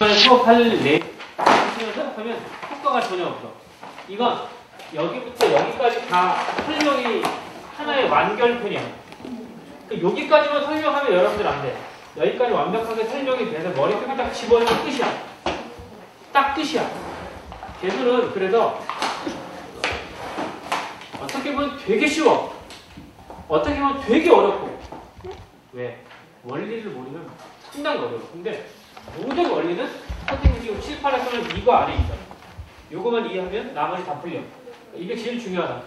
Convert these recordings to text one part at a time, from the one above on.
수업할 생각하면 효과가 전혀 없어. 이건 여기부터 여기까지 다 설명이 하나의 완결편이야. 여기까지만 설명하면 여러분들 안 돼. 여기까지 완벽하게 설명이 돼서 머릿속에 딱 집어넣으면 끝이야. 딱 끝이야. 계수는 그래서 어떻게 보면 되게 쉬워. 어떻게 보면 되게 어렵고. 왜? 원리를 모르면 상당히 어려워. 근데 모든 원리는 선생님이 지금 7, 8에서는 이거 안에 있어. 요거만 이해하면 나머지 다 풀려. 이게 제일 중요하다.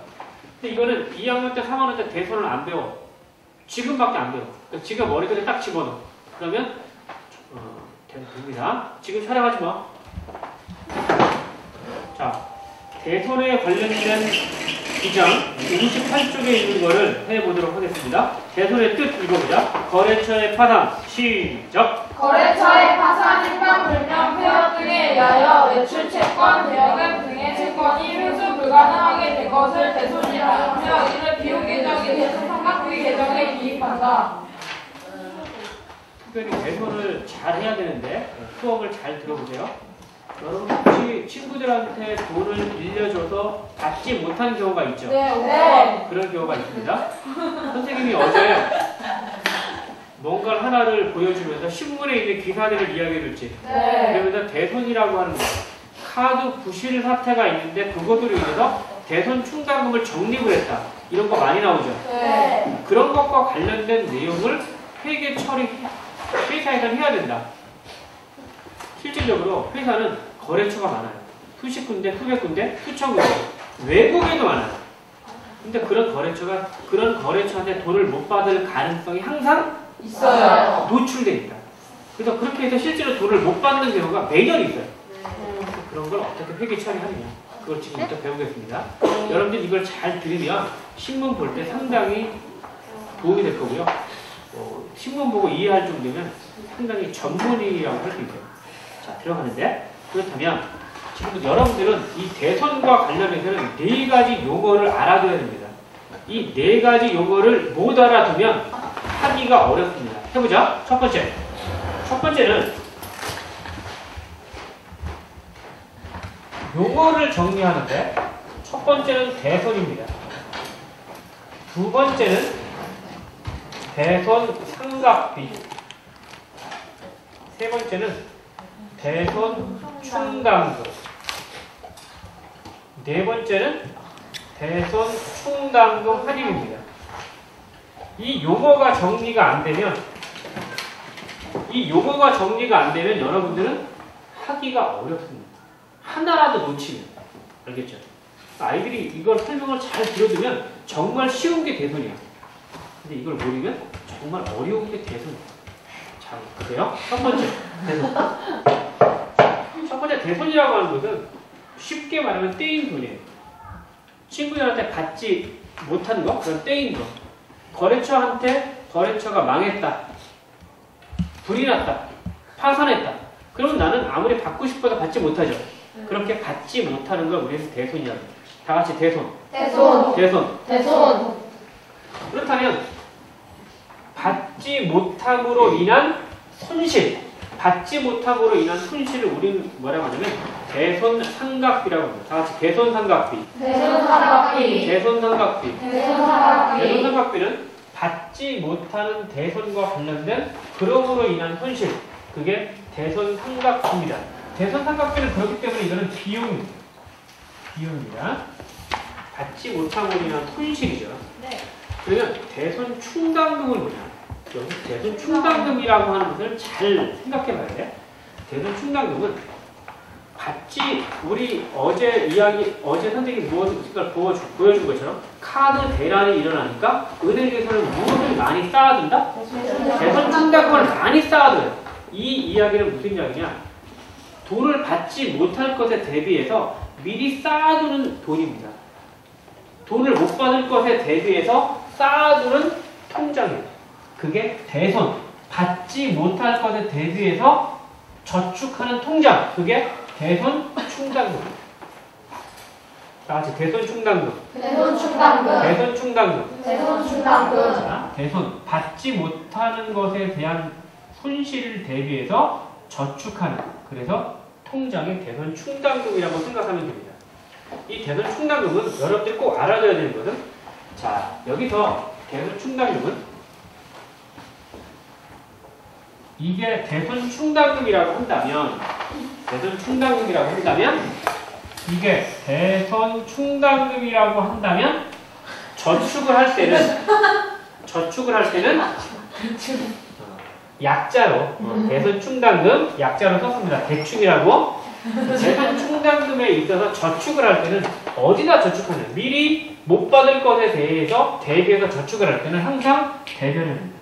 근데 이거는 2학년 때, 3학년 때 대손을 안 배워. 지금밖에 안 배워. 그러니까 지금 머릿속에 딱 집어넣어. 그러면 됩니다. 지금 촬영하지 마. 자, 대손에 관련된 기장 58쪽에 있는 거를 해보도록 하겠습니다. 대손의 뜻 읽어보자. 거래처의 파산, 시작! 거래처의 파산, 행방 불명, 폐업 등에 의하여 외출 채권, 대여금 등의 채권이 회수 불가능하게 될 것을 대손이라 하며 이를 비용 계정이 대손 삼각비 계정에 기입한다. 특별히 대손을 잘 해야 되는데 수업을 잘 들어보세요. 여러분 혹시 친구들한테 돈을 빌려줘서 받지 못한 경우가 있죠? 네. 그런 경우가 있습니다. 선생님이 어제 뭔가 하나를 보여주면서 신문에 있는 기사들을 이야기해줬지. 네. 그러면서 대손이라고 하는 거, 카드 부실 사태가 있는데 그것으로 인해서 대손 충당금을 적립을 했다. 이런 거 많이 나오죠. 네. 그런 것과 관련된 내용을 회계 처리 회사에서는 해야 된다. 실질적으로 회사는 거래처가 많아요. 수십 군데, 수백 군데, 수천 군데. 외국에도 많아요. 근데 그런 거래처한테 돈을 못 받을 가능성이 항상 있어요. 노출돼 있다. 그래서 그렇게 해서 실제로 돈을 못 받는 경우가 매년 있어요. 그런 걸 어떻게 회계 처리하느냐. 그걸 지금부터 배우겠습니다. 여러분들 이걸 잘 들으면 신문 볼 때 상당히 도움이 될 거고요. 신문 보고 이해할 정도면 상당히 전문이라고 할 수 있어요. 자, 들어가는데 그렇다면 지금 여러분들은 이 대손과 관련해서는 4가지 용어를 알아둬야 됩니다. 이 4가지 용어를 못 알아두면 하기가 어렵습니다. 해보자. 첫 번째. 첫 번째는 용어를 정리하는데 첫 번째는 대손입니다. 두 번째는 대손 삼각비. 세 번째는 대손 충당금. 네 번째는 대손 충당금 할인입니다. 이 용어가 정리가 안 되면 여러분들은 하기가 어렵습니다. 하나라도 놓치면. 알겠죠? 아이들이 이걸 설명을 잘 들어두면 정말 쉬운 게 대손이야. 근데 이걸 모르면 정말 어려운 게 대손이야. 자, 보세요. 첫 번째, 대손. 첫 번째 대손이라고 하는 것은 쉽게 말하면 떼인 돈이에요. 친구들한테 받지 못한 거, 그건 떼인 거. 거래처가 망했다. 불이 났다. 파산했다. 그러면 나는 아무리 받고 싶어도 받지 못하죠. 그렇게 받지 못하는 걸 우리는 대손이라고 해요. 다 같이 대손. 대손. 그렇다면 받지 못함으로 인한 손실. 받지 못함으로 인한 손실을 우리는 뭐라고 하냐면 대손 삼각비라고 합니다. 다 같이 대손 삼각비. 대손 삼각비는 받지 못하는 대손과 관련된 그럼으로 인한 손실. 그게 대손 삼각비입니다. 대손 삼각비는 그렇기 때문에 이거는 비용입니다. 받지 못함으로 인한 손실이죠. 네. 그러면 대손 충당금은 뭐냐? 여기 대손 충당금이라고 하는 것을 잘 생각해 봐야 돼. 대손 충당금은 우리 어제 선생님이 무엇을 보여준 것처럼 카드 대란이 일어나니까 은행에서는 무엇을 많이 쌓아둔다? 대손 충당금을 많이 쌓아둬요. 이 이야기는 무슨 이야기냐? 돈을 받지 못할 것에 대비해서 미리 쌓아두는 돈입니다. 돈을 못 받을 것에 대비해서 쌓아두는 통장이에요. 그게 대손, 받지 못할 것에 대비해서 저축하는 통장. 그게 대손 충당금. 다 같이 대손 충당금. 자, 대손, 받지 못하는 것에 대한 손실을 대비해서 저축하는. 그래서 통장의 대손 충당금이라고 생각하면 됩니다. 이 대손 충당금은 여러분들이 꼭 알아둬야 되는 거든. 자, 여기서 대손 충당금은 이게 대손 충당금이라고 한다면 이게 대손 충당금이라고 한다면 저축을 할 때는 약자로 대손 충당금 약자로 썼습니다. 대충이라고. 대손 충당금에 있어서 저축을 할 때는 어디다 저축하냐? 미리 못 받을 것에 대해서 대비해서 저축을 할 때는 항상 대변을 합니다.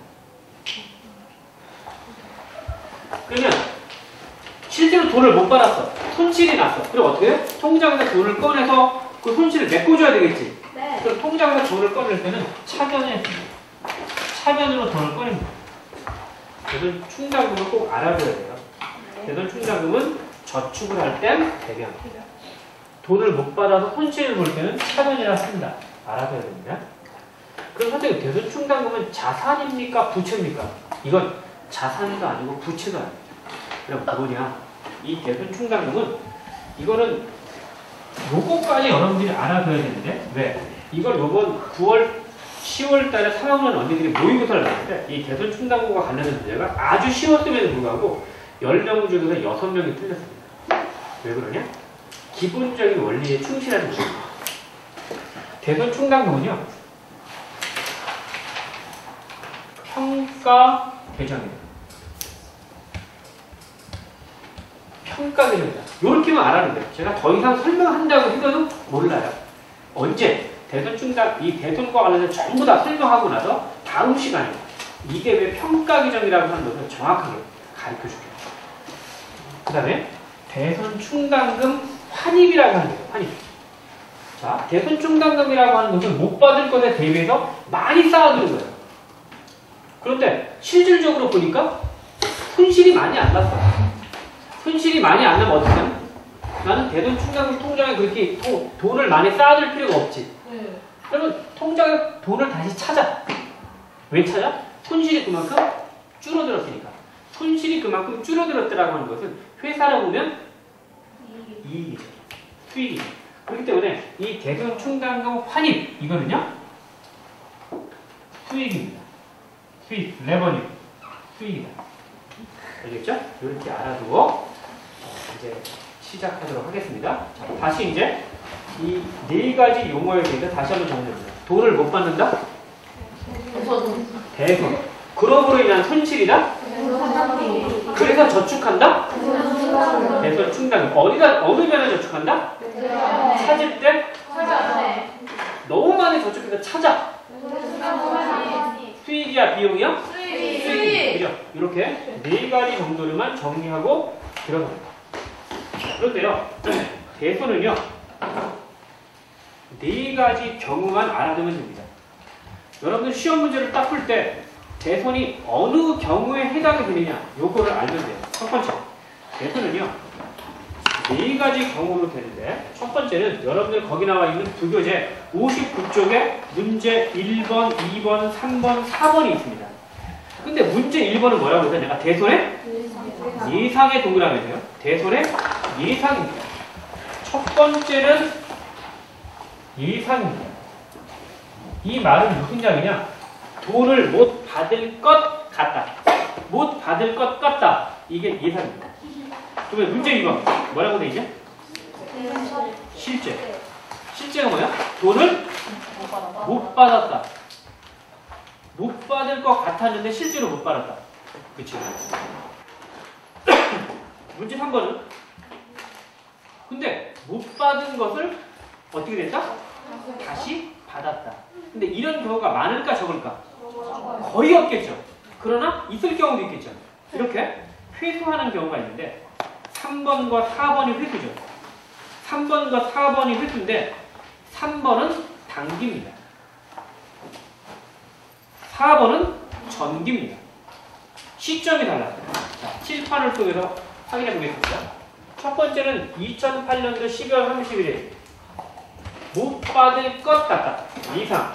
그러면 실제로 돈을 못 받았어. 손실이 났어. 그럼 어떻게 해? 통장에서 돈을 꺼내서 그 손실을 메꿔줘야 되겠지. 네. 그럼 통장에서 돈을 꺼낼 때는 차변으로 돈을 꺼냅니다. 대손 충당금을 꼭 알아둬야 돼요. 대손 충당금은 저축을 할 땐 대변입니다. 돈을 못 받아서 손실을 볼 때는 차변이라 씁니다. 알아둬야 됩니다. 그럼 선생님, 대손 충당금은 자산입니까? 부채입니까? 이건 자산도 아니고 부채도 아닙니다. 그럼 뭐냐? 이 대손 충당금은 이거는 요거까지 여러분들이 알아둬야 되는데 왜? 이걸 요번 10월 달에 3학년 언니들이 모의고사를 냈는데 이 대손 충당금과 관련된 문제가 아주 쉬웠음에도 불구하고 10명 중에서 6명이 틀렸습니다. 왜 그러냐? 기본적인 원리에 충실하는 것입니다. 대손 충당금은요, 평가 계정이에요. 평가 계정이다. 요렇게만 알아는 돼요. 제가 더 이상 설명한다고 해도 몰라요. 언제? 대손 충당, 이 대손과 관련해서 전부 다 설명하고 나서 다음 시간에 이게 왜 평가 계정이라고 하는 것을 정확하게 가르쳐 줄게요. 그 다음에 대손 충당금 환입이라고 하는 거예요. 환입. 자, 대손 충당금이라고 하는 것은 못 받을 것에 대비해서 많이 쌓아두는 거예요. 그런데 실질적으로 보니까 손실이 많이 안 났어. 손실이 많이 안 나면 어떻게 하냐? 나는 대손 충당금 통장에 그렇게 돈을 많이 쌓아둘 필요가 없지. 그러면 통장에 돈을 다시 찾아. 왜 찾아? 손실이 그만큼 줄어들었으니까. 손실이 그만큼 줄어들었다라고 하는 것은 회사로 보면 이익이죠. 수익이죠. 그렇기 때문에 이 대손 충당금 환입 이거는요 수익입니다. 수익, 레버뉴, 수익이다. 알겠죠? 이렇게 알아두고 이제 시작하도록 하겠습니다. 자, 다시 이제 이 네 가지 용어에 대해서 다시 한번 정리합니다. 돈을 못 받는다? 대손. 그럼으로 인한 손실이다? 그래서 저축한다? 대손 충당금. 어느 면에 저축한다? 찾을 때? 너무 많이 저축해서 찾아. 수익이야, 비용이야? 수익. 그죠? 이렇게 네 가지 정도를만 정리하고 들어갑니다. 그런데요, 대손은요, 네 가지 경우만 알아두면 됩니다. 여러분들 시험 문제를 딱 풀 때 대손이 어느 경우에 해당이 되느냐, 요거를 알면 돼요. 첫 번째, 대손은요, 네 가지 경우로 되는데, 첫 번째는 여러분들 거기 나와 있는 부교재 59쪽에 문제 1번, 2번, 3번, 4번이 있습니다. 근데 문제 1번은 뭐라고 해서 내가 대손의 예상의 동그라미예요. 대손의 예상입니다. 첫 번째는 예상입니다. 이 말은 무슨 이야기냐? 돈을 못 받을 것 같다. 못 받을 것 같다. 이게 예상입니다. 그러면 문제 2번 뭐라고 돼 있냐? 실제. 실제가 뭐야? 돈을 못 받았다. 못 받을 것 같았는데 실제로 못 받았다. 그치? 문제 3번은 근데 못 받은 것을 어떻게 됐다? 다시 받았다. 근데 이런 경우가 많을까 적을까? 거의 없겠죠. 그러나 있을 경우도 있겠죠. 이렇게 회수하는 경우가 있는데 3번과 4번이 회수죠. 3번과 4번이 회수인데 3번은 당기입니다. 4번은 전기입니다. 시점이 달라요. 자, 칠판을 통해서 확인해 보겠습니다. 첫 번째는 2008년도 12월 30일에 못 받을 것 같다. 이상.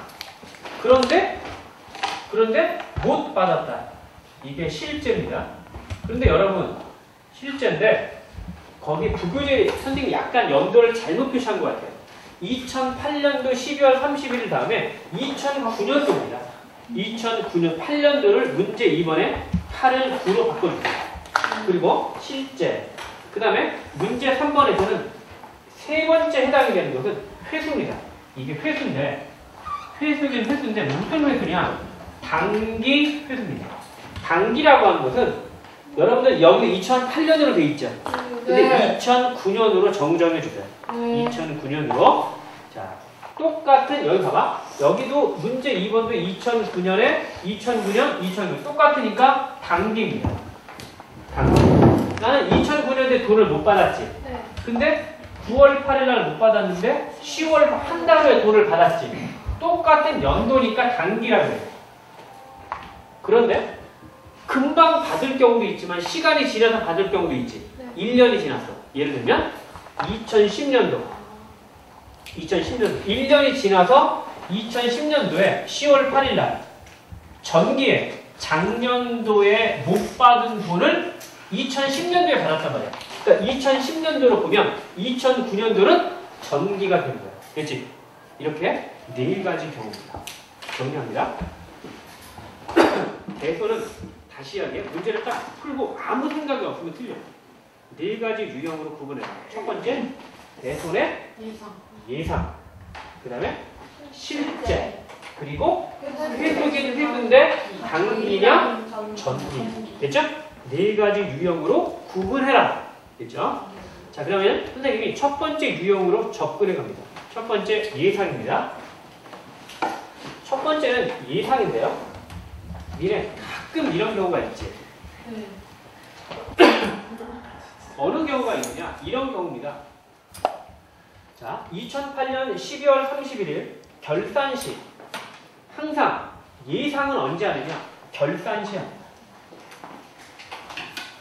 그런데 못 받았다. 이게 실제입니다. 그런데 여러분, 실제인데 거기 부교재 선생님이 약간 연도를 잘못 표시한 것 같아요. 2008년도 12월 31일 다음에 2009년도입니다. 2009년 8년도를 문제 2번에 8을 9로 바꿔주세요. 그리고 실제. 그 다음에 문제 3번에서는 세 번째 해당이 되는 것은 회수입니다. 이게 회수인데, 회수긴 회수인데 무슨 회수냐? 단기 회수입니다. 단기라고 하는 것은 여러분들 여기 2008년으로 돼 있죠? 근데 2009년으로 정정해 주세요. 2009년으로. 자, 똑같은, 여기 봐봐. 여기도 문제 2번도 2009년에 2009년, 2009년 똑같으니까 단기입니다. 단기. 나는 2009년에 돈을 못 받았지. 근데 9월 8일 날 못 받았는데 10월 한 달 후에 돈을 받았지. 똑같은 연도니까 단기라고 해요. 그런데 금방 받을 경우도 있지만 시간이 지나서 받을 경우도 있지. 1년이 지났어. 예를 들면 2010년도 1년이 지나서 2010년도에 10월 8일 날 전기에 작년도에 못 받은 돈을 2010년도에 받았단 말이야. 그러니까 2010년도로 보면 2009년도는 전기가 되는 거야. 그렇지? 이렇게 네 가지 경우입니다. 정리합니다. 대소는 다시 이야기해. 문제를 딱 풀고 아무 생각이 없으면 틀려. 네 가지 유형으로 구분해. 첫 번째, 대손의 예상. 그 다음에 실제. 그리고 회수긴 회수인데 단기냐 전기. 됐죠? 네 가지 유형으로 구분해라. 됐죠? 자, 그러면 선생님이 첫 번째 유형으로 접근해 갑니다. 첫 번째 예상입니다. 첫 번째는 예상인데요. 미래 가끔 이런 경우가 있지. 어느 경우가 있느냐? 이런 경우입니다. 자, 2008년 12월 31일 결산시. 항상 예상은 언제 하느냐? 결산시 합니다.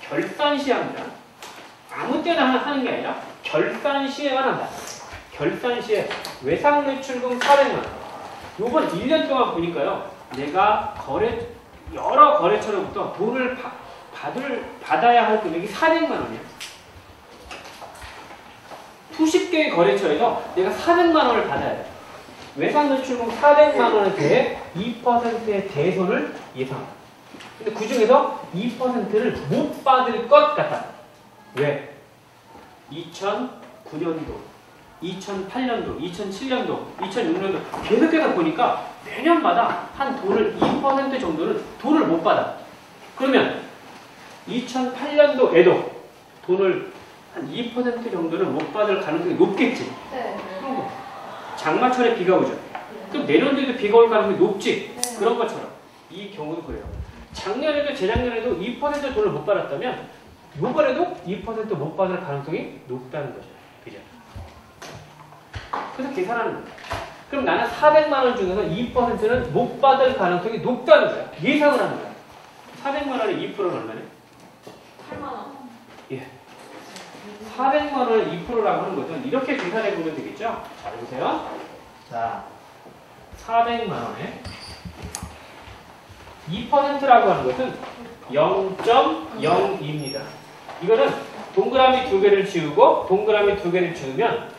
결산시 합니다. 아무 때나 하는 게 아니라 결산시에만 한다. 결산시에 외상매출금 400만. 요번 1년 동안 보니까요. 내가 여러 거래처로부터 돈을 받아야 할 금액이 400만 원이에요. 수십 개의 거래처에서 내가 400만 원을 받아야 돼. 외상매출금 400만 원에 대해 2%의 대손을 예상합니다. 근데 그 중에서 2%를 못 받을 것 같다. 왜? 2009년도, 2008년도, 2007년도, 2006년도 계속해서 보니까 매년마다 한 돈을 2% 정도는 돈을 못 받아. 그러면 2008년도에도 돈을 한 2% 정도는 못 받을 가능성이 높겠지. 네. 그런 거. 장마철에 비가 오죠. 그럼 내년도에도 비가 올 가능성이 높지. 그런 것처럼 이 경우도 그래요. 작년에도 재작년에도 2% 돈을 못 받았다면 이번에도 2% 못 받을 가능성이 높다는 거죠. 그죠? 그래서 계산하는 거예요. 그럼 나는 400만 원 중에서 2%는 못 받을 가능성이 높다는 거야. 예상을 하는 거야. 400만 원의 2%는 얼마네? 8만 원. 예. 400만 원의 2%라고 하는 것은 이렇게 계산해 보면 되겠죠? 자, 보세요. 자, 400만 원에 2%라고 하는 것은 0.02입니다. 이거는 동그라미 2개를 지우고 동그라미 2개를 지우면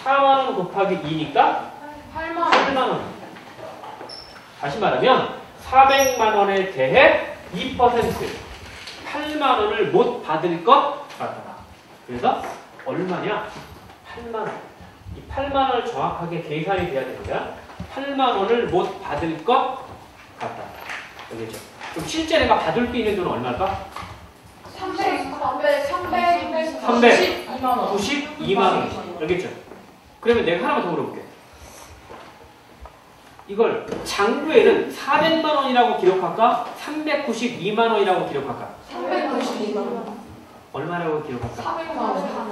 4만 원 곱하기 2니까 8만 원입니다. 다시 말하면 400만 원에 대해 2% 8만 원을 못 받을 것 같다. 그래서 얼마냐? 8만 원. 이 8만 원을 정확하게 계산이 돼야 됩니다. 8만 원을 못 받을 것 같다. 알겠죠? 그럼 실제 내가 받을 수 있는 돈은 얼마일까? 392만 원. 알겠죠? 그러면 내가 하나만 더 물어볼게. 이걸 장부에는 400만 원이라고 기록할까? 392만 원이라고 기록할까? 392만 원. 얼마라고 기록할까? 400만 원.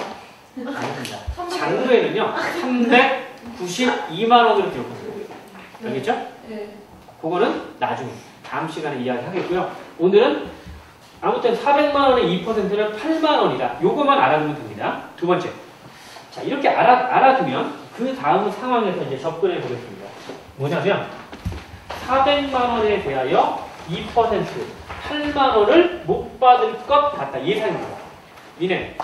아닙니다. 장부에는요 392만 원으로 기록합니다. 알겠죠? 네. 그거는 나중에 다음 시간에 이야기하겠고요. 오늘은 아무튼 400만 원의 2%는 8만 원이다. 요거만 알아두면 됩니다. 두 번째. 자, 이렇게 알아두면 그 다음 상황에서 이제 접근해 보겠습니다. 뭐냐면 400만 원에 대하여 2% 8만 원을 못 받을 것 같다. 예상입니다. 니네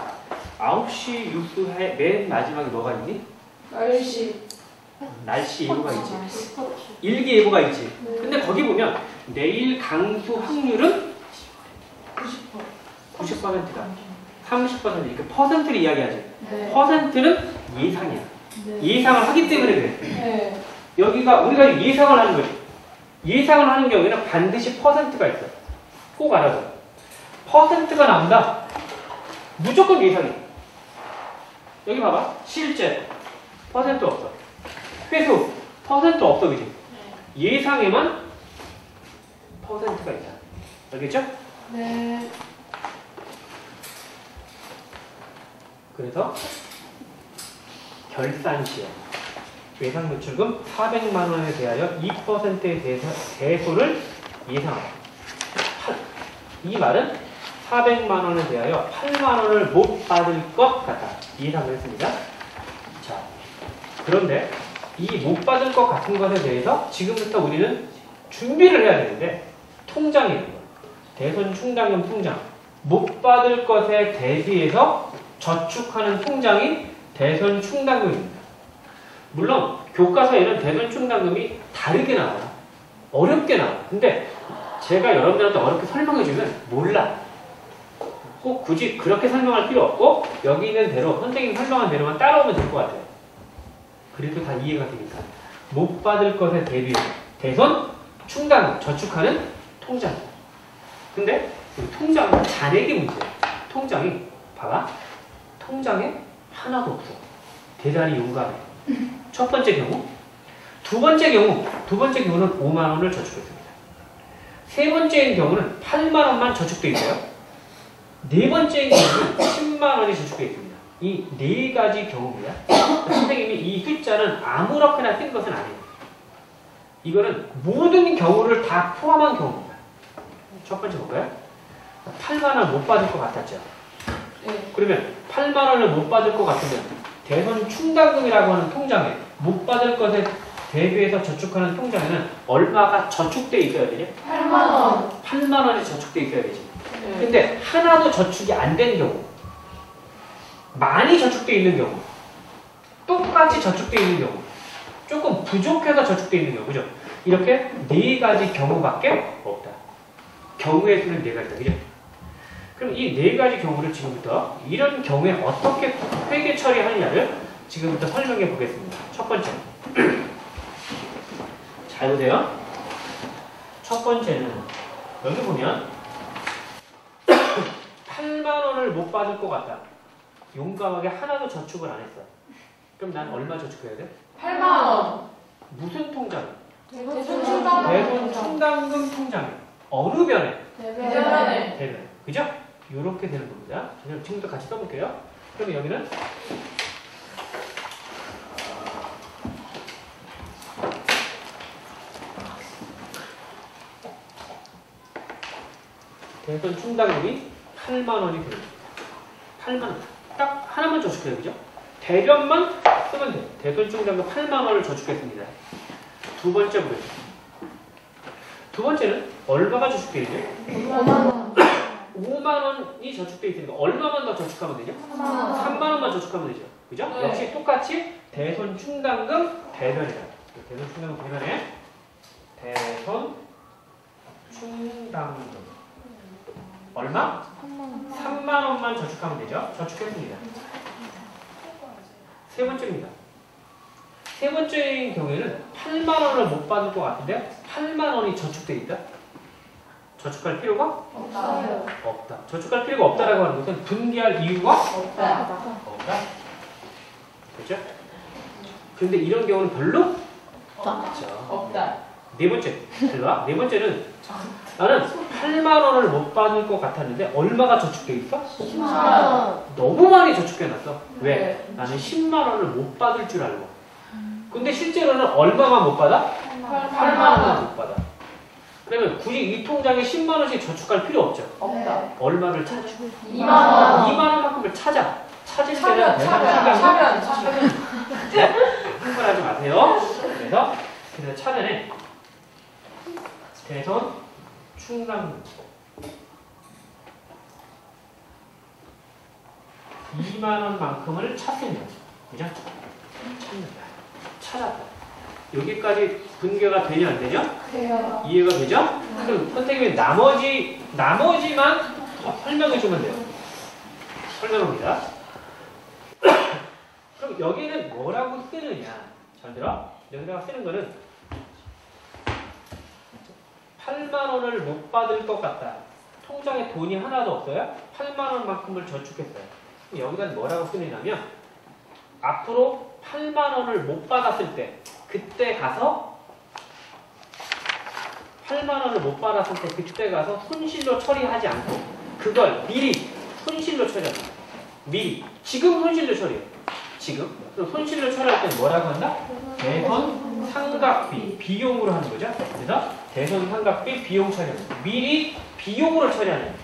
9시 혹시 뉴스에 맨 마지막에 뭐가 있니? 날씨. 날씨 예보가 있지. 일기 예보가 있지. 근데 거기 보면 내일 강수 확률은 90%다. 30% 이렇게 퍼센트를 이야기하지. 네. 퍼센트는 예상이야. 네. 예상을 하기 때문에 그래. 네. 여기가 우리가 예상을 하는 거지. 예상을 하는 경우에는 반드시 퍼센트가 있어. 꼭 알아둬. 퍼센트가 나온다. 무조건 예상이야. 여기 봐봐. 실제 퍼센트 없어. 회수 퍼센트 없어, 그지? 예상에만 퍼센트가 있다. 알겠죠? 네. 그래서 결산시에 예상 노출금 400만 원에 대하여 2%의 대소를 예상한다. 이 말은 400만 원에 대하여 8만 원을 못 받을 것 같다. 예상을 했습니다. 자, 그런데 이 못 받을 것 같은 것에 대해서 지금부터 우리는 준비를 해야 되는데 통장이에요. 대손 충당금 통장. 못 받을 것에 대비해서 저축하는 통장이 대손 충당금입니다. 물론 교과서에는 대손 충당금이 다르게 나와요. 어렵게 나와요. 근데 제가 여러분들한테 어렵게 설명해주면 몰라. 꼭 굳이 그렇게 설명할 필요 없고 여기 있는 대로 선생님이 설명한 대로만 따라오면 될 것 같아요. 그래도 다 이해가 되니까. 못 받을 것에 대비해서 대손 충당금 저축하는 통장. 근데 통장은 잔액의 문제야. 통장이 봐봐. 통장에 하나도 없어. 대단히 용감해. 첫 번째 경우. 두 번째 경우는 5만 원을 저축했습니다. 세 번째인 경우는 8만 원만 저축돼 있어요. 네 번째인 경우는 10만 원이 저축돼 있습니다. 이 네 가지 경우입니다. 선생님이 이 숫자는 아무렇게나 쓴 것은 아니에요. 이거는 모든 경우를 다 포함한 경우입니다. 첫 번째 볼까요? 8만 원 못 받을 것 같았죠? 네. 그러면 8만 원을 못 받을 것 같으면 대손 충당금이라고 하는 통장에 못 받을 것에 대비해서 저축하는 통장에는 얼마가 저축돼 있어야 되냐? 8만 원. 8만 원이 저축돼 있어야 되지. 네. 근데 하나도 저축이 안 된 경우, 많이 저축돼 있는 경우, 똑같이 저축돼 있는 경우, 조금 부족해서 저축돼 있는 경우, 그죠? 이렇게 네 가지 경우밖에 없다. 경우의 수는 네 가지다, 그죠? 그럼 이 네 가지 경우를 지금부터 이런 경우에 어떻게 회계 처리하느냐를 지금부터 설명해 보겠습니다. 첫 번째. 잘 보세요. 첫 번째는 여기 보면 8만 원을 못 받을 것 같다. 용감하게 하나도 저축을 안 했어. 그럼 난 얼마 저축해야 돼? 8만 원. 무슨 통장? 대손 충당금. 대손 충당금 통장에. 어느 변에? 대변에. 대변. 그죠? 이렇게 되는 겁니다. 그럼 지금부터 같이 써볼게요. 그러면 여기는 대손 충당금이 8만 원이 됩니다. 8만 원. 딱 하나만 저축해요. 그죠? 대변만 쓰면 돼요. 대손 충당금 8만 원을 저축했습니다. 두 번째 보겠습니다. 두 번째는 얼마가 저축되어 있죠? 5만 원. 5만 원이 저축돼 있으니까 얼마만 더 저축하면 되죠? 3만 원만 저축하면 되죠. 그죠? 네. 역시 똑같이 대손 충당금 대변이다. 대손 충당금 대변에 대손 충당금 얼마? 3만 원만 저축하면 되죠. 저축했습니다. 세 번째입니다. 세 번째인 경우에는 8만 원을 못 받을 것 같은데 8만 원이 저축돼 있다. 저축할 필요가 없어요. 없다. 저축할 필요가 없다라고 하는 것은 분개할 이유가 없다. 없다. 그렇죠? 근데 이런 경우는 별로 없죠. 없다. 네 번째. 들어와. 네 번째는 나는 8만 원을 못 받을 것 같았는데 얼마가 저축돼 있어? 10만 원. 너무 많이 저축해놨어. 왜? 네. 나는 10만 원을 못 받을 줄 알고. 근데 실제로는 얼마만 못 받아? 8만 원만 못 받아. 그러면 굳이 이 통장에 10만 원씩 저축할 필요 없죠. 없다. 얼마를 찾아? 2만 원. 2만 원만큼을 찾아. 찾을 때는 차변. 흥분하지 마세요. 그래서 차변에 대손 충당금 2만 원만큼을 찾습니다. 그죠? 찾는다. 찾았다. 여기까지 분개가 되냐 안 되냐? 돼요. 이해가 되죠? 그럼 선생님이 나머지만 설명해 주면 돼요. 설명합니다. 그럼 여기는 뭐라고 쓰느냐? 잘 들어? 여기다가 쓰는 거는 8만 원을 못 받을 것 같다. 통장에 돈이 하나도 없어요? 8만 원만큼을 저축했어요. 그럼 여기다 뭐라고 쓰느냐면 앞으로 8만 원을 못 받았을 때 그때 가서 8만 원을 못 받았을 때 그때 가서 손실로 처리하지 않고 그걸 미리 손실로 처리합니다. 미리. 지금 손실로 처리해요. 지금. 그럼 손실로 처리할 때 뭐라고 한다? 대손 상각비 비용으로 하는 거죠. 그래서 대손 상각비 비용 처리합니다. 미리 비용으로 처리하는 거예요.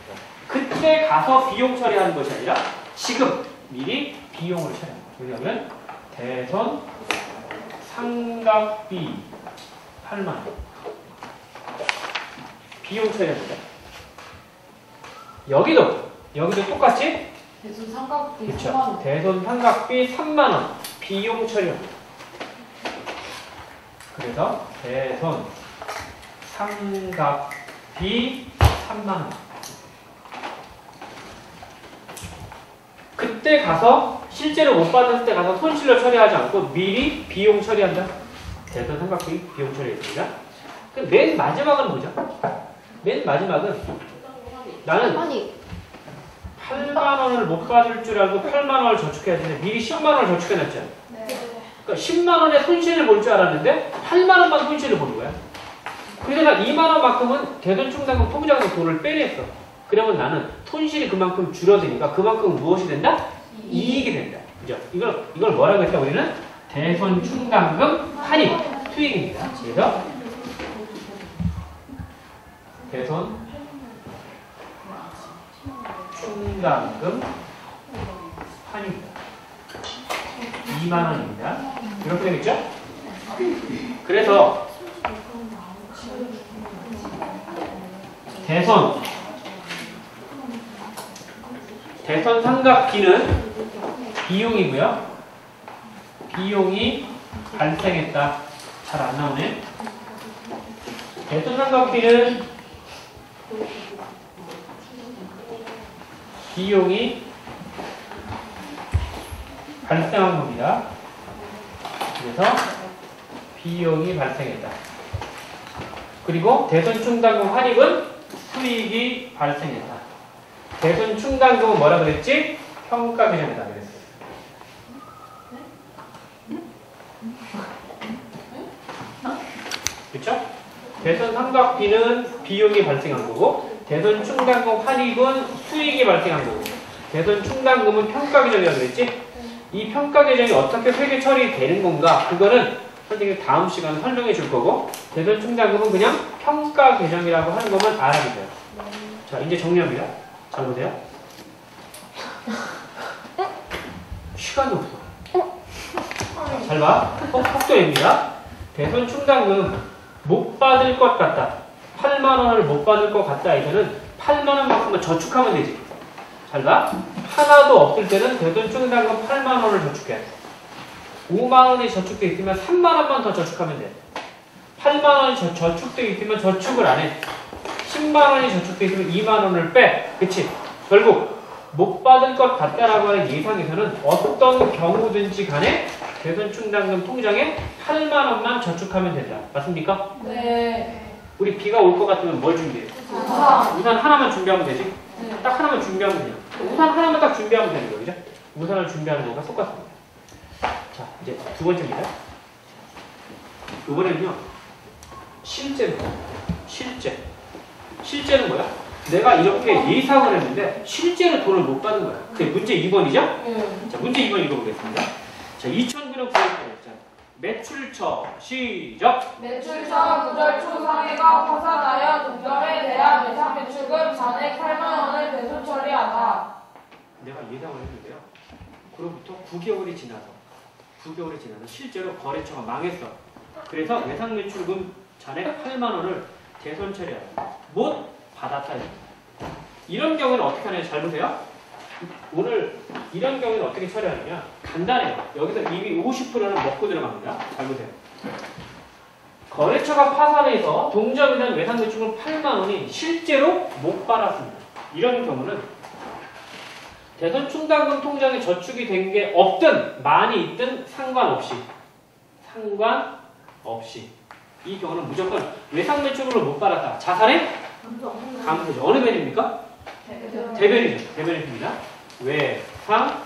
그때 가서 비용 처리하는 것이 아니라 지금 미리 비용으로 처리합니다. 왜냐하면 대손 상각비 8만 원 비용 처리합니다. 여기도 똑같이 대손 삼각비 그렇죠. 3만 대손 상각비 3만 원 비용 처리합니다. 그래서 대손 상각비 3만 원. 그때 가서 실제로 못 받았을 때 가서 손실로 처리하지 않고 미리 비용 처리한다. 대손 상각비 비용 처리했습니다. 그럼 맨 마지막은 뭐죠? 맨 마지막은 나는 아니 8만 원을 못 받을 줄 알고 8만 원을 저축해야 되는데 미리 10만 원을 저축해놨잖아. 네. 그러니까 10만 원의 손실을 볼 줄 알았는데 8만 원만 손실을 보는 거야. 그래서 나 2만 원만큼은 대손충당금 통장에서 돈을 빼냈어. 그러면 나는 손실이 그만큼 줄어드니까 그만큼 무엇이 된다? 이익이 된다. 그죠? 이걸 뭐라고 했다 우리는? 대손충당금 할인 수익입니다. 그래서 대손충당금 할인입니다. 2만 원입니다. 이렇게 되겠죠? 그래서 대손 상각비는 비용이고요. 비용이 발생했다. 잘 안 나오네. 대손 상각비는 비용이 발생한 겁니다. 그래서 비용이 발생했다. 그리고 대손충당금 할인은 수익이 발생했다. 대손충당금은 뭐라 그랬지? 평가 개념이다 그랬어. 그렇죠? 대손 상각비는 비용이 발생한 거고 대손충당금 할인은 수익이 발생한 거고 대손 충당금은 평가 계정이라고 그랬지? 이 평가 계정이 어떻게 회계 처리되는 건가? 그거는 선생님이 다음 시간에 설명해 줄 거고 대손 충당금은 그냥 평가 계정이라고 하는 것만 알아야 돼요. 자, 이제 정리합니다. 잘 보세요. 시간이 없어. 잘 봐. 속도입니다. 대손 충당금 못 받을 것 같다. 8만 원을 못 받을 것 같다. 이거는 8만 원만큼만 저축하면 되지. 잘 봐. 하나도 없을 때는 대손 충당금 8만 원을 저축해. 5만 원이 저축돼 있으면 3만 원만 더 저축하면 돼. 8만 원이 저축돼 있으면 저축을 안 해. 10만 원이 저축돼 있으면 2만 원을 빼. 그치? 결국 못 받을 것 같다라고 하는 예상에서는 어떤 경우든지 간에 대손 충당금 통장에 8만 원만 저축하면 된다. 맞습니까? 네. 우리 비가 올 것 같으면 뭘 준비해? 우산 하나만 준비하면 되지? 네. 딱 하나만 준비하면 돼요. 우산 하나만 딱 준비하면 되는 거죠? 우산을 준비하는 거가 똑같습니다. 자, 이제 두 번째입니다. 이번에는요, 실제입니다. 실제는 뭐야? 내가 이렇게 예상을 했는데, 실제로 돈을 못 받은 거야. 그게 문제 2번이죠? 네. 자, 문제 2번 읽어보겠습니다. 자, 2009년 9월 매출처 시작. 매출처 구절 초상해가 파산하여 동점에 대한 예상 매출금 잔액 8만 원을 배수 처리하다. 내가 예상을 했는데요. 그로부터 9개월이 지나서 실제로 거래처가 망했어. 그래서 예상 매출금 잔액 8만 원을 대손 처리하다. 못 받았다. 이런 경우는 어떻게 하냐 잘 보세요. 오늘 이런 경우는 어떻게 처리하느냐? 간단해요. 여기서 이미 50%는 먹고 들어갑니다. 잘 보세요. 거래처가 파산해서 동점에 대한 외상 매출금 8만 원이 실제로 못 받았습니다. 이런 경우는 대손 충당금 통장에 저축이 된 게 없든 많이 있든 상관없이 이 경우는 무조건 외상 매출금을 못 받았다. 자산의 감소죠. 어느 변입니까? 대변이죠. 대변입니다. 외상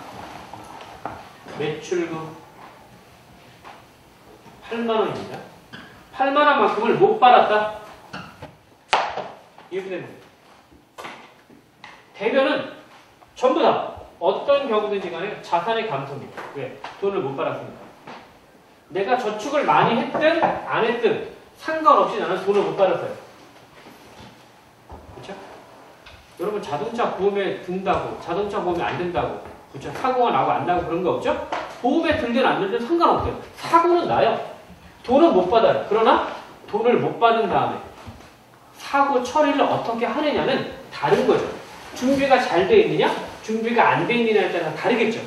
매출금 8만 원입니다. 8만 원만큼을 못 받았다. 이렇게 됩니다. 대변은 전부 다 어떤 경우든지 간에 자산의 감소입니다. 왜? 돈을 못 받았으니까. 내가 저축을 많이 했든 안 했든 상관없이 나는 돈을 못 받았어요. 그렇죠? 여러분 자동차 보험에 든다고 자동차 보험이 안 든다고 그렇죠? 사고가 나고 안 나고 그런 거 없죠? 보험에 들든 안 들든 상관없어요. 사고는 나요. 돈은 못 받아요. 그러나 돈을 못 받은 다음에 사고 처리를 어떻게 하느냐는 다른 거죠. 준비가 잘 돼 있느냐 준비가 안 돼 있느냐에 따라 다르겠죠.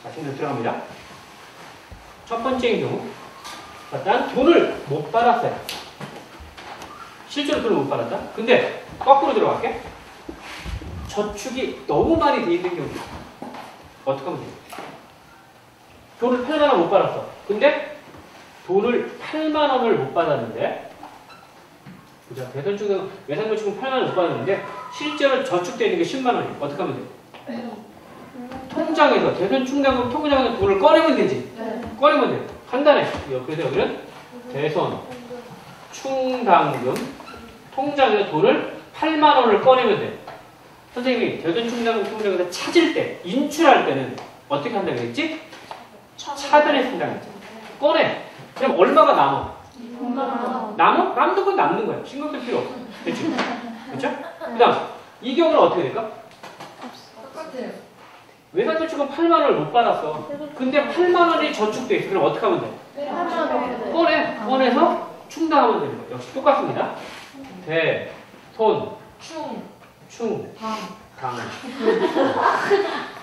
자, 지금 들어갑니다. 첫 번째인 경우 일단 돈을 못 받았어요. 실제로 돈을 못 받았다. 근데 거꾸로 들어갈게. 저축이 너무 많이 돼 있는 경우 어떻게 하면 돼요? 돈을 8만 원 못 받았어. 근데 돈을 8만 원을 못 받았는데 그죠? 대손충당 외상매출금 8만 원 못 받았는데 실제로 저축되어 있는 게 10만 원이에요. 어떻게 하면 돼요? 통장에서 대손충당금 통장에서 돈을 꺼내면 되지. 꺼내면 돼요. 간단해. 그래서 여기는 대손충당금 통장에서 돈을 8만 원을 꺼내면 돼요. 선생님이 대손충당금 통장에서 찾을 때, 인출할 때는 어떻게 한다고 했지? 찾아냈습니다. 꺼내. 그럼 얼마가 남아? 남아? 남는 건 남는 거야. 신경 쓸 필요 없어. 그렇죠? 그렇죠? 그 다음, 이 경우는 어떻게 될까? 똑같아요. 외상매출금 8만 원을 못 받았어. 근데 8만 원이 저축돼 있어. 그럼 어떻게 하면 돼? 꺼내서 충당하면 되는 거예요. 역시 똑같습니다. 충당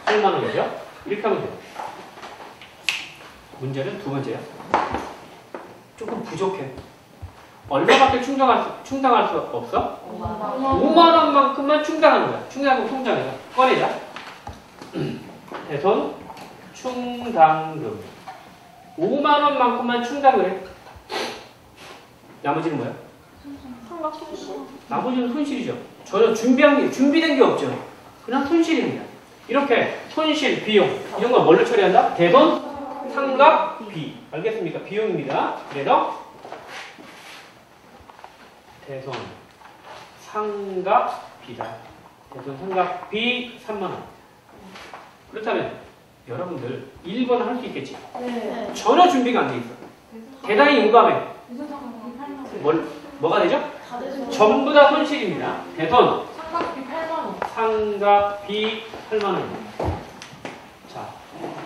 8만 원이죠? 이렇게 하면 돼요. 문제는 두 번째야. 조금 부족해. 얼마밖에 충당할 수 없어? 5만 원만큼만 충당하는 거야. 충당금 통장에서 꺼내자. 대손 충당금 5만 원만큼만 충당을 해. 나머지는 뭐야? 나머지는 손실이죠. 전혀 준비된 게 없죠. 그냥 손실입니다. 이렇게 손실, 비용 이런 걸 뭘로 처리한다? 대손 상각 비. 알겠습니까? 비용입니다. 그래서 대손 상각 비다. 대손 상각 비 3만 원. 그렇다면 여러분들 1번은 할 수 있겠지? 네. 전혀 준비가 안 돼 있어. 대단히 용감해. 뭐가 되죠? 전부 다 손실입니다. 대손 상각비 8만 원. 상각비 8만 원입니다. 자,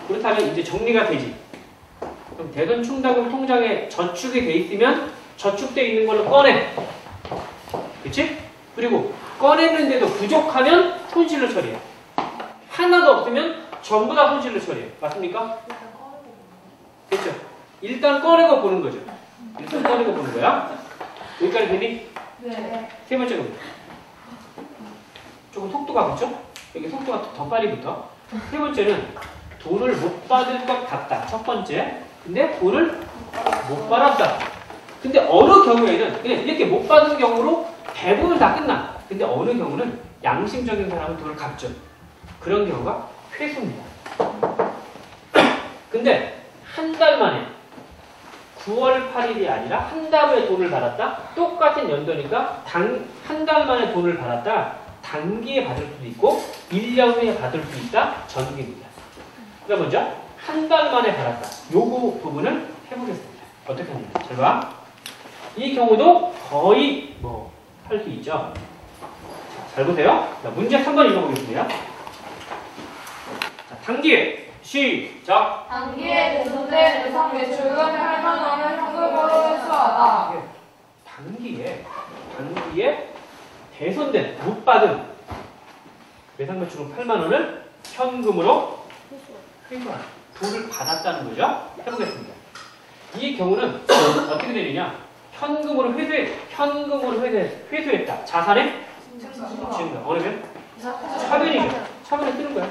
그렇다면 이제 정리가 되지. 그럼 대손 충당금 통장에 저축이 돼 있으면 저축돼 있는 걸로 꺼내. 그치? 그리고 꺼냈는데도 부족하면 손실로 처리해. 하나도 없으면 전부 다 손실로 처리해. 맞습니까? 됐죠? 일단 꺼내고 보는 거죠. 일단 꺼내고 보는 거야. 여기까지 되니? 네. 세 번째 겁니다. 조금 속도가 붙죠? 여기 속도가 더 빨리 붙어. 세 번째는 돈을 못 받을 것 같다. 첫 번째. 근데 돈을 못 받았다. 근데 어느 경우에는 그냥 이렇게 못 받은 경우로 대부분 다 끝나. 근데 어느 경우는 양심적인 사람은 돈을 갚죠. 그런 경우가 회수입니다. 근데 한 달 만에 9월 8일이 아니라 한 달 후에 돈을 받았다. 똑같은 연도니까 한 달 만에 돈을 받았다. 단기에 받을 수도 있고 1년 후에 받을 수 있다. 전기입니다. 그럼 먼저 한 달 만에 받았다. 요거 부분을 해보겠습니다. 어떻게 하냐. 잘 봐. 이 경우도 거의 할 수 있죠. 자, 잘 보세요. 자, 문제 3번 읽어보겠습니다. 자, 단기에 시작. 단기에 대손된 외상 매출금 8만 원을 현금으로 회수하다. 단기에 대손된 못 받은 외상 매출금 8만 원을 현금으로 회수한 돈을 받았다는 거죠. 해보겠습니다. 이 경우는 어떻게 되느냐? 현금으로 회수했다. 자산의 증가. 어느 면? 차변이죠. 차변에 뜨는 거야.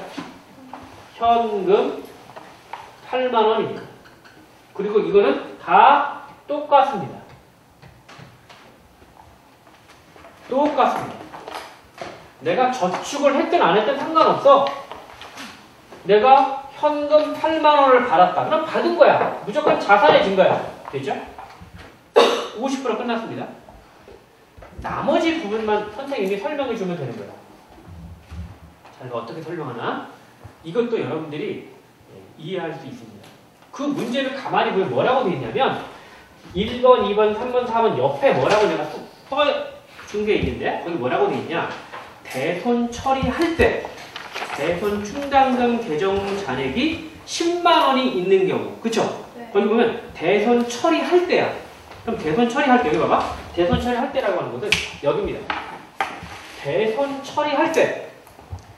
현금 8만 원입니다. 그리고 이거는 다 똑같습니다. 똑같습니다. 내가 저축을 했든 안 했든 상관없어. 내가 현금 8만 원을 받았다. 그럼 받은 거야. 무조건 자산의 증가야. 됐죠? 50% 끝났습니다. 나머지 부분만 선생님이 설명해 주면 되는 거야. 자, 이거 어떻게 설명하나? 이것도 여러분들이 이해할 수 있습니다. 그 문제를 가만히 보면 뭐라고 되어 있냐면 1번, 2번, 3번, 4번 옆에 뭐라고 내가 써준 게 있는데 거기 뭐라고 되어 있냐? 대손 처리할 때 대손 충당금 계정 잔액이 10만 원이 있는 경우, 그쵸? 네. 거기 보면 대손 처리할 때야. 그럼 대손 처리할 때, 여기 봐봐. 대손 처리할 때라고 하는 것은 여기입니다. 대손 처리할 때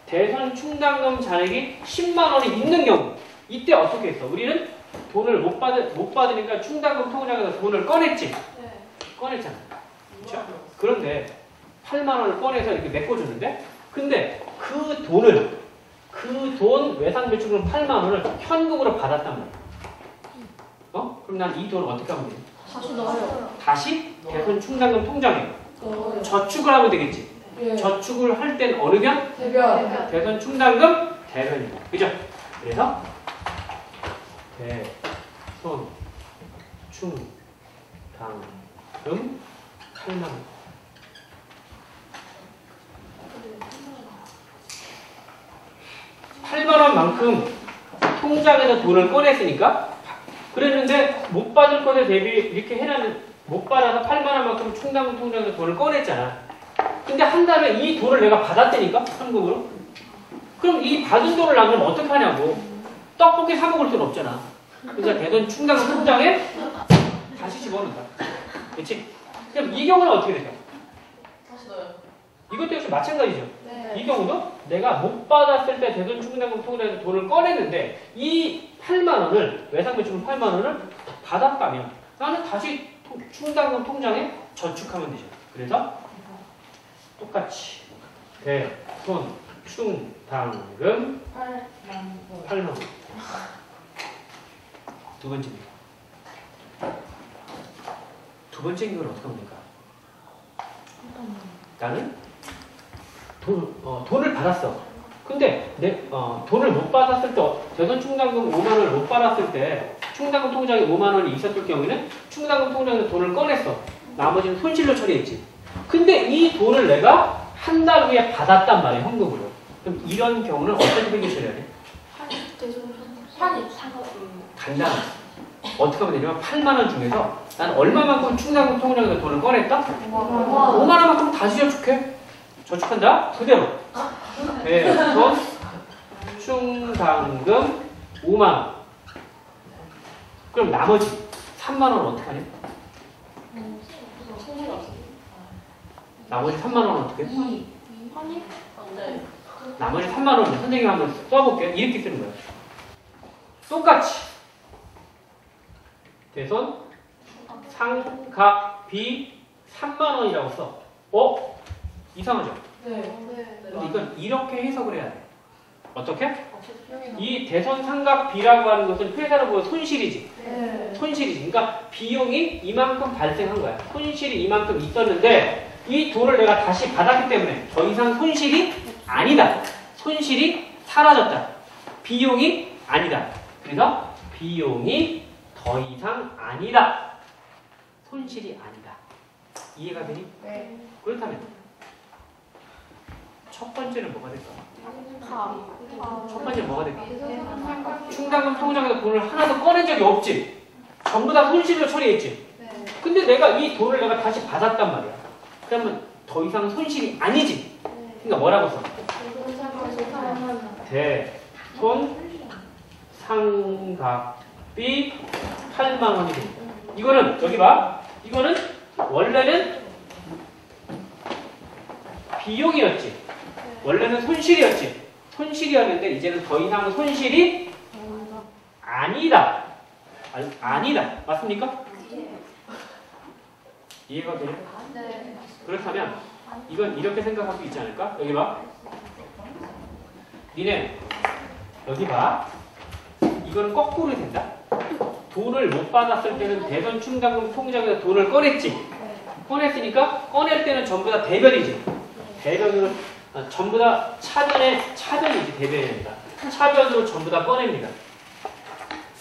대손 충당금 잔액이 10만 원이 있는 경우, 이때 어떻게 했어? 우리는 돈을 못 받으니까 충당금 통장에서 돈을 꺼냈지? 네. 꺼냈잖아. 그쵸? 그런데 8만 원을 꺼내서 이렇게 메꿔주는데, 근데 그 돈 외상 매출금 8만 원을 현금으로 받았단 말이야. 그럼 난 이 돈을 어떻게 하면 돼? 다시 넣어요. 다시 대손 충당금 통장에 넣어요. 저축을 하면 되겠지. 예. 저축을 할 땐 어느 면? 대변. 대손 충당금 대변입니다. 그죠? 그래서 대손 충당금 8만 원. 만큼 통장에서 돈을 꺼냈으니까 그랬는데 못 받을 것에 대비 이렇게 해놨는 못 받아서 8만 원만큼 충당금 통장에서 돈을 꺼냈잖아. 근데 한 달에 이 돈을 내가 받았다니까 현금으로. 그럼 이 받은 돈을 나누면 어떻게 하냐고. 떡볶이 사 먹을 돈 없잖아. 그러니까 대손 충당금 통장에 다시 집어넣는다. 그렇지? 그럼 이 경우는 어떻게 되죠? 다시 넣어요. 이것도 역시 마찬가지죠. 네. 이 경우도 내가 못 받았을 때 대손 충당금 통장에서 돈을 꺼냈는데 이 8만 원을 외상매출금 8만 원을 받았다면 나는 다시 충당금 통장에 저축하면 되죠. 그래서 똑같이 대손 충당금 8만 원. 두 번째입니다. 두 번째 경우는 어떻게 하면 될까? 나는 돈을 받았어. 근데 돈을 못 받았을 때 대손 충당금 5만 원을 못 받았을 때 충당금 통장에 5만 원이 있었을 경우에는 충당금 통장에서 돈을 꺼냈어. 나머지는 손실로 처리했지. 근데 이 돈을 내가 한 달 후에 받았단 말이야, 현금으로. 그럼 이런 경우는 어떻게 생겨 처리해야 돼? 간단해. 어떻게 하면 되냐면 8만 원 중에서 난 얼마만큼 충당금 통장에서 돈을 꺼냈다? 5만 원만큼 다시 저축해. 저축한다? 그대로. 대손 충당금 5만 원. 그럼 나머지 3만 원은 어떻게 하냐? 나머지 3만 원은 어떻게 해? 나머지 3만 원은 선생님이 한번 써볼게요. 이렇게 쓰는 거예요. 똑같이 대손 상각비 3만 원이라고 써. 이상하죠? 근데 이건 이렇게 해석을 해야 돼. 어떻게? 이 대손 상각비라고 하는 것은 회사로 보면 손실이지. 손실이지. 그러니까 비용이 이만큼 발생한 거야. 손실이 이만큼 있었는데 이 돈을 내가 다시 받았기 때문에 더 이상 손실이 아니다. 손실이 사라졌다. 비용이 아니다. 그래서 비용이 더 이상 아니다. 손실이 아니다. 이해가 되니? 네. 그렇다면 첫 번째는 뭐가 될까? 첫 번째 뭐가 될까? 충당금 통장에서 돈을 하나도 꺼낸 적이 없지. 전부 다 손실로 처리했지. 근데 내가 이 돈을 내가 다시 받았단 말이야. 그러면 더 이상 손실이 아니지. 그러니까 뭐라고 써? 대손 상각비 8만 원이 됩니다. 이거는 여기 봐. 이거는 원래는 비용이었지. 원래는 손실이었지. 손실이었는데 이제는 더 이상 손실이 아니다. 아니다. 맞습니까? 이해가 돼요? 네. 그렇다면 이건 이렇게 생각할 수 있지 않을까? 여기 봐. 니네 여기 봐. 이거는 거꾸로 된다. 돈을 못 받았을 때는 대변 충당금 통장에서 돈을 꺼냈지. 꺼냈으니까 꺼낼 때는 전부 다 대변이지. 대변으로 전부 다 차변이지. 대변이 아니라 차변으로 전부 다 꺼냅니다.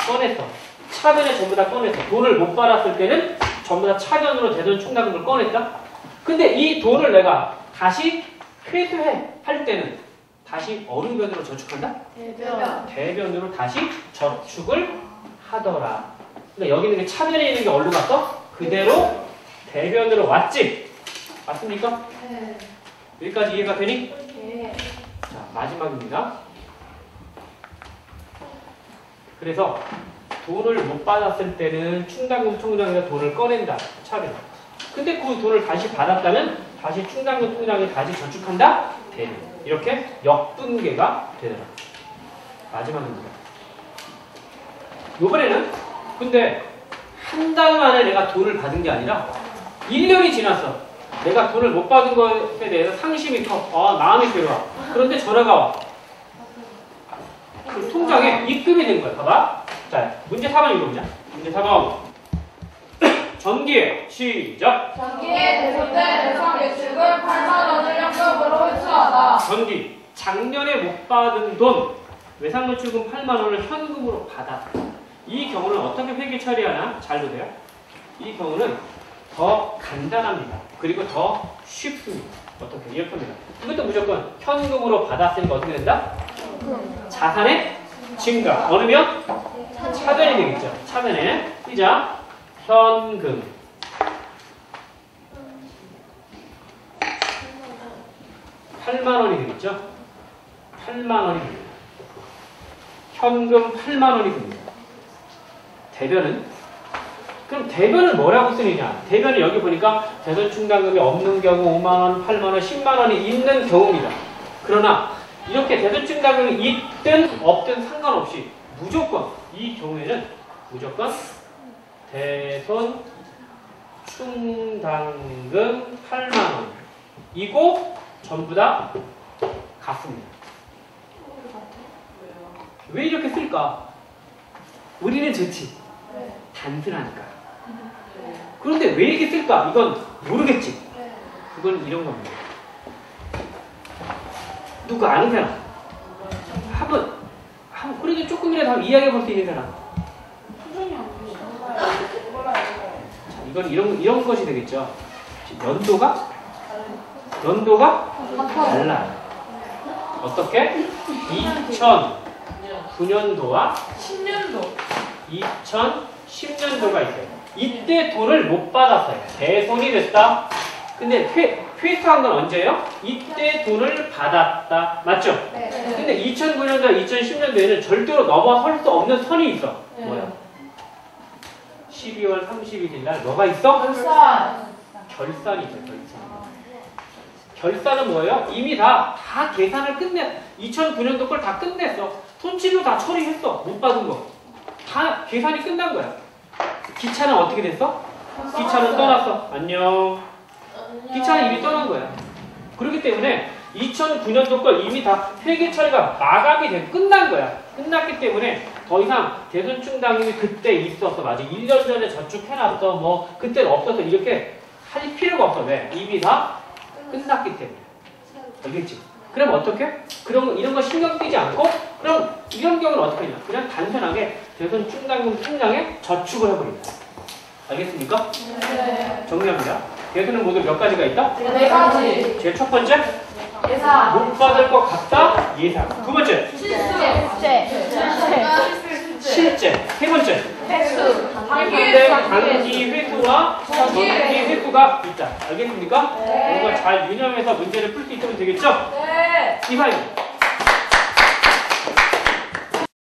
꺼냈어. 차변에 전부 다 꺼냈어. 돈을 못 받았을 때는 전부 다 차변으로 대변 충당금을 꺼냈다. 근데 이 돈을 내가 다시 회수해 할 때는 다시 어느 변으로 저축한다? 대변. 대변으로 다시 저축을 하더라. 그러니까 여기 있는 게 차변에 있는 게 어디로 갔어? 그대로 대변으로 왔지? 맞습니까? 네. 여기까지 이해가 되니? 네. 자, 마지막입니다. 그래서 돈을 못 받았을 때는 충당금 통장에서 돈을 꺼낸다. 차변. 근데 그 돈을 다시 받았다면 다시 충당금 통장에 다시 저축한다? 대변. 이렇게 역분계가 되더라. 마지막입니다. 요번에는 근데 한 달 만에 내가 돈을 받은 게 아니라 1년이 지났어. 내가 돈을 못 받은 것에 대해서 상심이 커. 마음이 괴로워. 그런데 전화가 와. 그 통장에 입금이 된 거야. 봐봐. 자, 문제 4번 읽어보자. 문제 4번. 전기에 시작. 전기의 대손 때 대상 매출금 8만 원을 현금으로 회수하다. 전기. 작년에 못 받은 돈. 외상노출금 8만 원을 현금으로 받았다. 이 경우는 어떻게 회계 처리하나? 잘 보세요. 이 경우는 더 간단합니다. 그리고 더 쉽습니다. 어떻게? 이렇게 합니다. 이것도 무조건 현금으로 받았으니까 어떻게 된다? 자산의 증가. 어느 면? 차변이 되겠죠. 차변에. 시작. 현금. 8만 원이 되겠죠. 8만 원이 됩니다. 현금 8만 원이 됩니다. 대변은? 그럼 대변을 뭐라고 쓰느냐? 대변이 여기 보니까 대손 충당금이 없는 경우 5만 원, 8만 원, 10만 원이 있는 경우입니다. 그러나 이렇게 대손 충당금이 있든 없든 상관없이 무조건 이 경우에는 무조건 대손 충당금 8만 원 이고 전부 다 같습니다. 왜 이렇게 쓸까? 우리는 좋지. 단순하니까. 그런데 왜 이렇게 쓸까? 이건 모르겠지. 그건 이런 겁니다. 누가 아는 사람? 한번 그래도 조금이라도 한번 이야기해 볼 수 있는 사람. 자, 이건 이런 것이 되겠죠. 연도가 달라요. 어떻게? 2009년도와 2010년도가 있어요. 이때 돈을 못 받았어요. 대손이 됐다. 근데 회수한 건 언제예요? 이때 돈을 받았다. 맞죠? 네. 근데 2009년도, 2010년도에는 절대로 넘어설 수 없는 선이 있어. 뭐야? 12월 31일 날 뭐가 있어? 결산이 있어. 결산은 뭐예요? 이미 다 계산을 끝냈어. 2009년도 걸 다 끝냈어. 손실로 다 처리했어. 못 받은 거. 다 계산이 끝난 거야. 기차는 어떻게 됐어? 기차는 떠났어. 안녕. 기차는 이미 떠난 거야. 그렇기 때문에 2009년도 걸 이미 다 회계 처리가 마감이 되고 끝난 거야. 끝났기 때문에 더 이상 대손 충당금이 그때 있었어. 맞아. 1년 전에 저축해놨어. 뭐 그때는 없었어. 이렇게 할 필요가 없어. 왜? 이미 다 끝났기 때문에. 알겠지? 그럼 어떻게? 이런 거 신경 쓰지 않고 그럼 이런 경우는 어떻게 하냐? 그냥 단순하게 대손 충당금 통장에 저축을 해버립니다. 알겠습니까? 네. 정리합니다. 대손은 모두 몇 가지가 있다? 네 가지. 제일 첫 번째, 예상. 못 받을 것 같다? 예상. 두 번째, 실제. 세 번째, 횟수. 단기 회수와 전기 회수가 있다. 알겠습니까? 네. 이런 걸 잘 유념해서 문제를 풀 수 있으면 되겠죠? 네. 이상입니다.